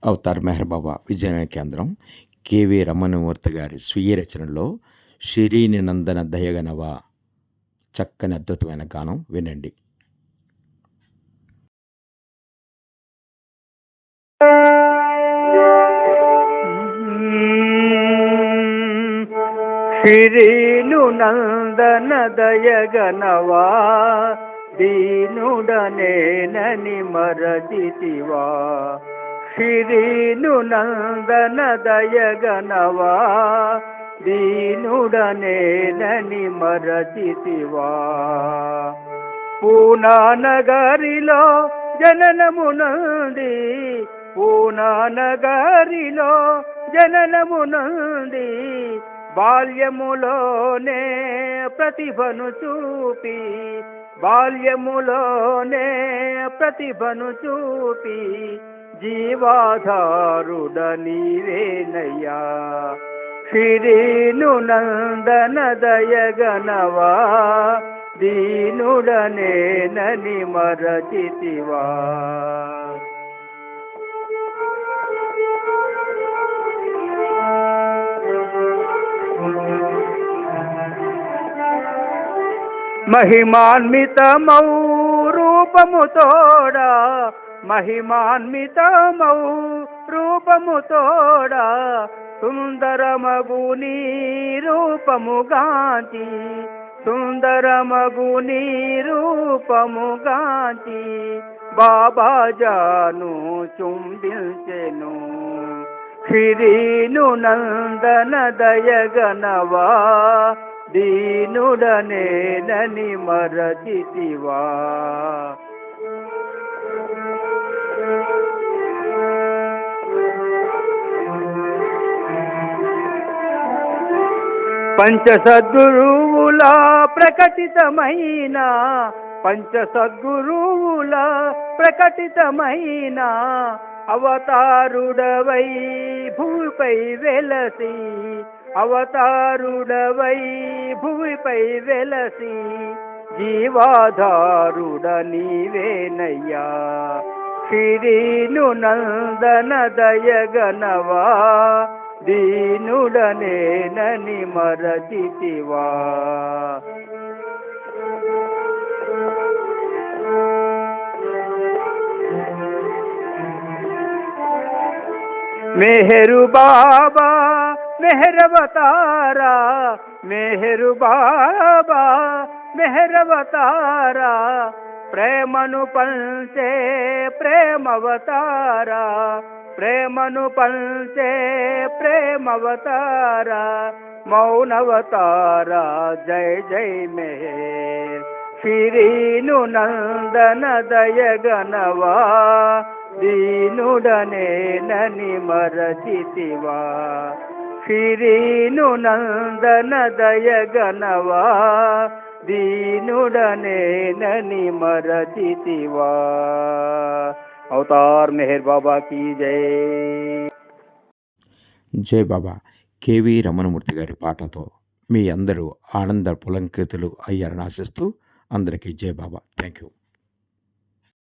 Avatar Meher బాబా విజయనగర కేంద్రం KV Ramanamurthy గారి స్వీయ రచనలో షిరీని నందన దయగనవా చక్కని అద్భుతమైన గానం వినండి. శ్రీను నందన దయగనవా దీనుడనేనని మరచితివా. శ్రీను నందన దయగనవా దీనుడనేనని మరచితివా. పూనా నగరిలో జననమునంది, పూనా నగరిలో జననమునంది, బాల్యములోనే ప్రతిభను చూపి, బాల్యములోనే ప్రతిభను చూపి, జీవాధారుడ నీవేనయ్యా. శ్రీను నందన దయగనవా దీనుడనేనని మరచితివా. మహిమాన్వితమౌ రూపము తోడా, మహిమాన్వితమౌ రూపము తోడా, సుందరమగు నీ రూపము గాంచి, సుందరమగు నీ రూపము గాంచి, బాబా జాను చుంబించెను. శ్రీను నందన దయగనవా దీనుడనేనని మరచితివా. పంచసద్గురువుల ప్రకటితమైన, పంచసద్గురువుల ప్రకటితమైన, అవతారుడవై భూమిపై వెలసి, అవతారుడవై భూమిపై వెలసి, జీవాధారుడ నీవేనయ్యా. శ్రీను నందన దయగనవా దీనుడనేనని మరచితివా. మెహరు బాబా మెహరవతారా, మెహరు బాబా మెహరవతారా, ప్రేమను పంచే ప్రేమవతారా, ప్రేమను పంచే ప్రేమవతారా, మౌనవతారా జై జై మెహర్. శ్రీను నందన దయగనవా దీనుడనేనని మరచితివా. శ్రీను నందన దయగనవా దీనుడనేనని మరచితివా. అవతార్ మెహర్ బాబా కీ జై. జై బాబా. కెవి రమణమూర్తి గారి పాటతో మీ అందరూ ఆనంద పులంకితులు అయ్యారని ఆశిస్తూ అందరికీ జై బాబా. Thank you.